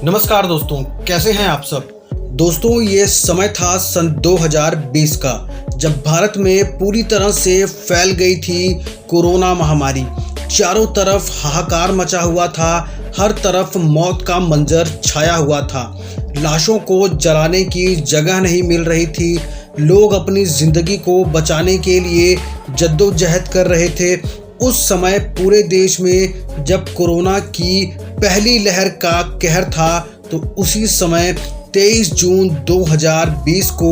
नमस्कार दोस्तों, कैसे हैं आप सब। दोस्तों, ये समय था सन 2020 का, जब भारत में पूरी तरह से फैल गई थी कोरोना महामारी। चारों तरफ हाहाकार मचा हुआ था, हर तरफ मौत का मंजर छाया हुआ था। लाशों को जलाने की जगह नहीं मिल रही थी। लोग अपनी ज़िंदगी को बचाने के लिए जद्दोजहद कर रहे थे। उस समय पूरे देश में जब कोरोना की पहली लहर का कहर था, तो उसी समय 23 जून 2020 को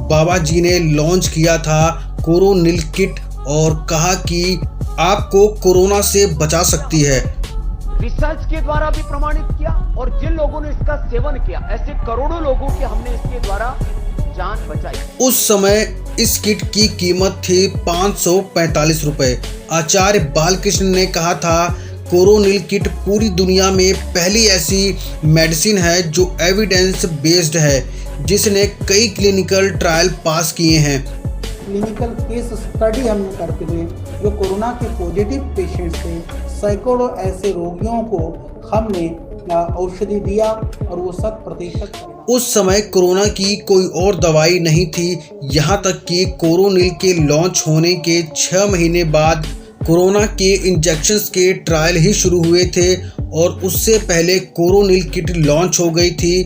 बाबा जी ने लॉन्च किया था कोरोनिल किट और कहा कि आपको कोरोना से बचा सकती है। रिसर्च के द्वारा भी प्रमाणित किया और जिन लोगों ने इसका सेवन किया, ऐसे करोड़ों लोगों की हमने इसके द्वारा जान बचाई। उस समय इस किट की कीमत थी 545 रुपए। आचार्य बालकृष्ण ने कहा था, कोरोनिल किट पूरी दुनिया में पहली ऐसी मेडिसिन है जो एविडेंस बेस्ड है, जिसने कई क्लिनिकल ट्रायल पास किए हैं। क्लिनिकल केस स्टडी हमने करते हुए जो कोरोना के पॉजिटिव पेशेंट्स थे, सैकड़ों ऐसे रोगियों को हमने औषधि दिया और वो 100%। उस समय कोरोना की कोई और दवाई नहीं थी। यहाँ तक कि कोरोनिल के लॉन्च होने के 6 महीने बाद कोरोना के इंजेक्शंस के ट्रायल ही शुरू हुए थे और उससे पहले कोरोनिल किट लॉन्च हो गई थी।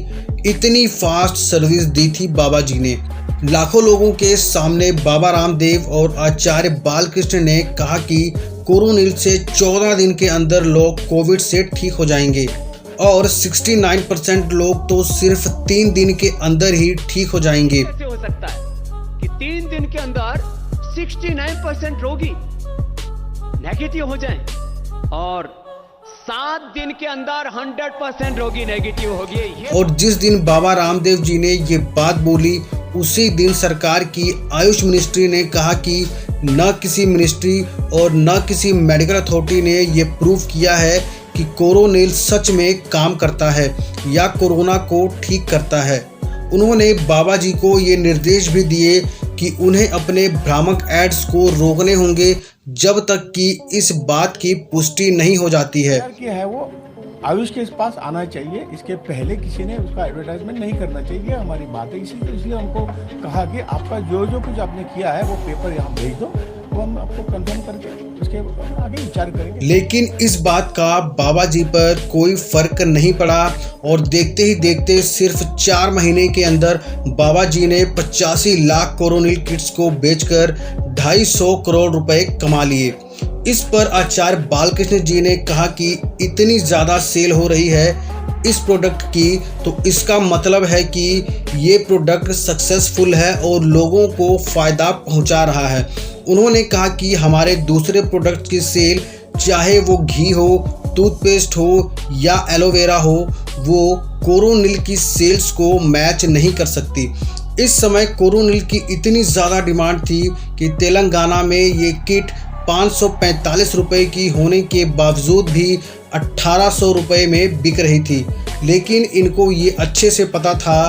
इतनी फास्ट सर्विस दी थी बाबा जी ने। लाखों लोगों के सामने बाबा रामदेव और आचार्य बालकृष्ण ने कहा कि कोरोनिल से 14 दिन के अंदर लोग कोविड से ठीक हो जाएंगे और 69% लोग तो सिर्फ 3 दिन के अंदर ही ठीक हो जाएंगे। कैसे हो सकता है कि 3 दिन के अंदर 69% रोगी नेगेटिव हो जाएं और 7 दिन के अंदर 100% रोगी नेगेटिव हो गए। और जिस दिन बाबा रामदेव जी ने ये बात बोली, उसी दिन सरकार की आयुष मिनिस्ट्री ने कहा कि न किसी मिनिस्ट्री और न किसी मेडिकल अथॉरिटी ने ये प्रूव किया है कि कोरोनिल सच में काम करता है या कोरोना को ठीक करता है। उन्होंने बाबा जी को ये निर्देश भी दिए कि उन्हें अपने भ्रामक एड्स को रोकने होंगे जब तक कि इस बात की पुष्टि नहीं हो जाती है। है वो आयुष के पास आना चाहिए, इसके पहले किसी ने उसका एडवर्टाइजमेंट नहीं करना चाहिए। हमारी बात है इसलिए हमको कहा कि आपका जो कुछ आपने किया है वो पेपर यहाँ भेज दो, वो हम आपको कंफर्म करके उसके आगे विचार करेंगे। लेकिन इस बात का बाबा जी पर कोई फर्क नहीं पड़ा और देखते ही देखते सिर्फ 4 महीने के अंदर बाबा जी ने 85 लाख कोरोनिल किट्स को बेचकर 250 करोड़ रुपए कमा लिए। इस पर आचार्य बालकृष्ण जी ने कहा कि इतनी ज़्यादा सेल हो रही है इस प्रोडक्ट की, तो इसका मतलब है कि ये प्रोडक्ट सक्सेसफुल है और लोगों को फ़ायदा पहुंचा रहा है। उन्होंने कहा कि हमारे दूसरे प्रोडक्ट की सेल, चाहे वो घी हो, टूथपेस्ट हो या एलोवेरा हो, वो कोरोनिल की सेल्स को मैच नहीं कर सकती। इस समय कोरोनिल की इतनी ज़्यादा डिमांड थी कि तेलंगाना में ये किट 545 रुपए की होने के बावजूद भी 1800 रुपए में बिक रही थी। लेकिन इनको ये अच्छे से पता था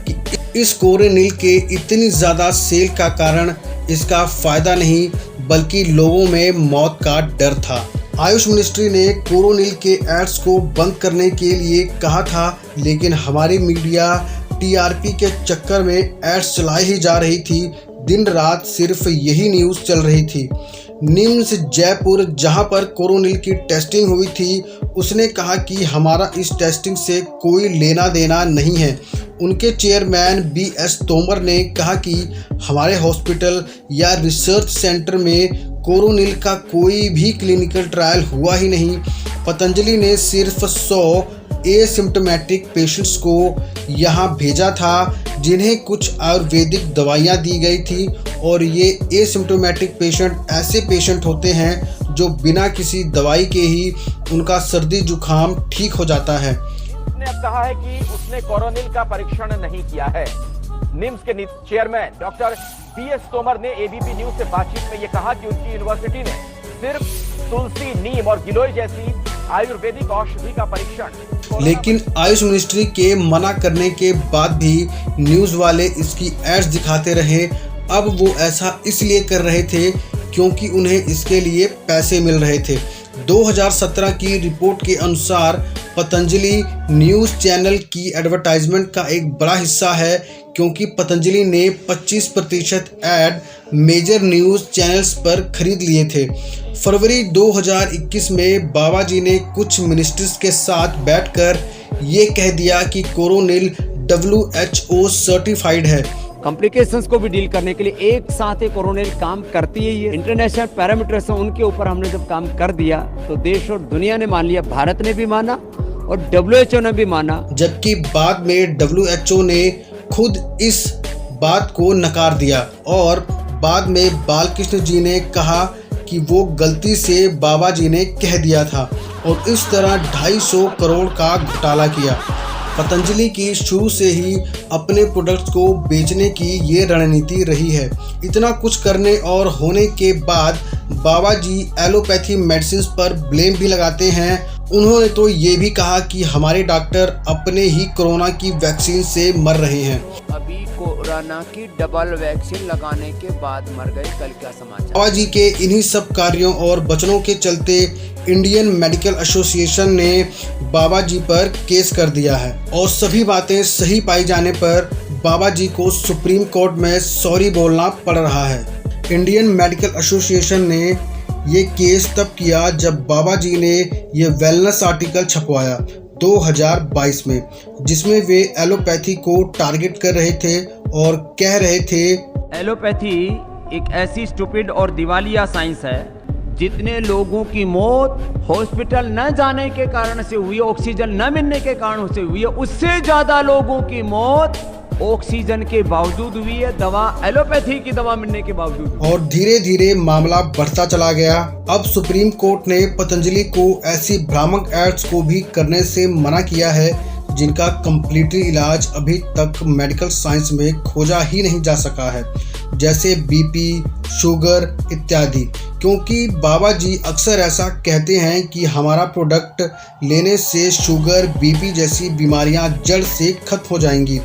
कि इस कोरोनिल के इतनी ज़्यादा सेल का कारण इसका फ़ायदा नहीं बल्कि लोगों में मौत का डर था। आयुष मिनिस्ट्री ने कोरोनिल के एड्स को बंद करने के लिए कहा था, लेकिन हमारी मीडिया टीआरपी के चक्कर में एड्स चलाई ही जा रही थी। दिन रात सिर्फ यही न्यूज़ चल रही थी। निम्स जयपुर, जहां पर कोरोनिल की टेस्टिंग हुई थी, उसने कहा कि हमारा इस टेस्टिंग से कोई लेना देना नहीं है। उनके चेयरमैन BS तोमर ने कहा कि हमारे हॉस्पिटल या रिसर्च सेंटर में कोरोनिल का कोई भी क्लिनिकल ट्रायल हुआ ही नहीं। पतंजलि ने सिर्फ 100 एसिम्प्टोमेटिक पेशेंट्स को यहाँ भेजा था, जिन्हें कुछ आयुर्वेदिक दवाइयाँ दी गई थी। और ये एसिम्प्टोमेटिक पेशेंट ऐसे पेशेंट होते हैं जो बिना किसी दवाई के ही उनका सर्दी जुकाम ठीक हो जाता है। उसने अब कहा है कि उसने कोरोनिल का परीक्षण नहीं किया है। निम्स के चेयरमैन डॉक्टर BS तोमर ने ABP न्यूज से बातचीत में ये कहा कि उनकी यूनिवर्सिटी ने सिर्फ तुलसी, नीम और गिलोय जैसी आयुर्वेदिक औषधि का परीक्षण। लेकिन आयुष मिनिस्ट्री के मना करने के बाद भी न्यूज़ वाले इसकी एड्स दिखाते रहे। अब वो ऐसा इसलिए कर रहे थे क्योंकि उन्हें इसके लिए पैसे मिल रहे थे। 2017 की रिपोर्ट के अनुसार पतंजलि न्यूज़ चैनल की एडवर्टाइजमेंट का एक बड़ा हिस्सा है, क्योंकि पतंजलि ने 25% ऐड मेजर न्यूज़ चैनल्स पर खरीद लिए थे। फरवरी 2021 में बाबा जी ने कुछ मिनिस्टर्स के साथ बैठकर ये कह दिया कि कोरोनिल WHO सर्टिफाइड है। कॉम्प्लिकेशंस को भी डील करने के लिए एक साथ एक कोरोनिल काम करती है। ये इंटरनेशनल पैरामीटर्स हैं, उनके ऊपर हमने जब काम कर दिया तो देश और दुनिया ने मान लिया, भारत ने भी माना और WHO ने भी माना। जबकि बाद में WHO ने खुद इस बात को नकार दिया और बाद में बालकृष्ण जी ने कहा कि वो गलती से बाबा जी ने कह दिया था और इस तरह 250 करोड़ का घोटाला किया। पतंजलि की शुरू से ही अपने प्रोडक्ट्स को बेचने की ये रणनीति रही है। इतना कुछ करने और होने के बाद बाबा जी एलोपैथी मेडिसिन पर ब्लेम भी लगाते हैं। उन्होंने तो ये भी कहा कि हमारे डॉक्टर अपने ही कोरोना की वैक्सीन से मर रहे हैं। अभी कोरोना की डबल वैक्सीन लगाने के बाद मर गए, कल क्या समाचार। बाबा जी के इन्हीं सब कार्यों और वचनों के चलते इंडियन मेडिकल एसोसिएशन ने बाबा जी पर केस कर दिया है और सभी बातें सही पाई जाने पर बाबा जी को सुप्रीम कोर्ट में सॉरी बोलना पड़ रहा है। इंडियन मेडिकल एसोसिएशन ने ये केस तब किया जब बाबा जी ने ये वेलनेस आर्टिकल छपवाया 2022 में, जिसमें वे एलोपैथी को टारगेट कर रहे थे और कह रहे थे एलोपैथी एक ऐसी स्टूपिड और दिवालिया साइंस है, जितने लोगों की मौत हॉस्पिटल न जाने के कारण से हुई, ऑक्सीजन न मिलने के कारण से हुई है, उससे ज्यादा लोगों की मौत ऑक्सीजन के बावजूद हुई है, दवा एलोपैथी की दवा मिलने के बावजूद। और धीरे धीरे मामला बढ़ता चला गया। अब सुप्रीम कोर्ट ने पतंजलि को ऐसी भ्रामक एड्स को भी करने से मना किया है जिनका कंप्लीटली इलाज अभी तक मेडिकल साइंस में खोजा ही नहीं जा सका है, जैसे बीपी, शुगर इत्यादि। क्योंकि बाबा जी अक्सर ऐसा कहते हैं कि हमारा प्रोडक्ट लेने से शुगर, बीपी जैसी बीमारियां जड़ से खत्म हो जाएंगी,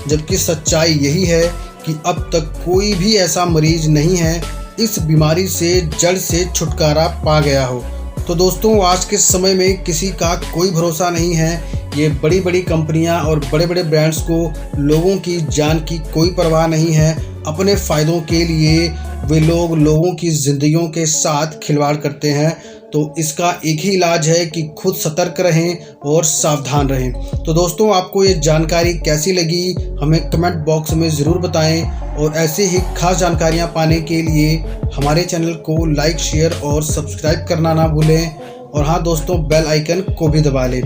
जबकि सच्चाई यही है कि अब तक कोई भी ऐसा मरीज नहीं है इस बीमारी से जड़ से छुटकारा पा गया हो। तो दोस्तों, आज के समय में किसी का कोई भरोसा नहीं है। ये बड़ी बड़ी कंपनियां और बड़े बड़े ब्रांड्स को लोगों की जान की कोई परवाह नहीं है। अपने फ़ायदों के लिए वे लोगों की ज़िंदगियों के साथ खिलवाड़ करते हैं। तो इसका एक ही इलाज है कि खुद सतर्क रहें और सावधान रहें। तो दोस्तों, आपको ये जानकारी कैसी लगी हमें कमेंट बॉक्स में ज़रूर बताएं और ऐसे ही खास जानकारियां पाने के लिए हमारे चैनल को लाइक, शेयर और सब्सक्राइब करना ना भूलें। और हाँ दोस्तों, बेल आइकन को भी दबा लें।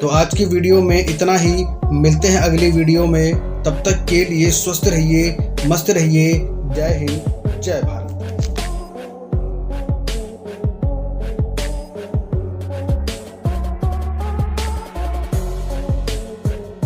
तो आज की वीडियो में इतना ही, मिलते हैं अगली वीडियो में। तब तक के लिए स्वस्थ रहिए, मस्त रहिए। जय हिंद, जय भारत।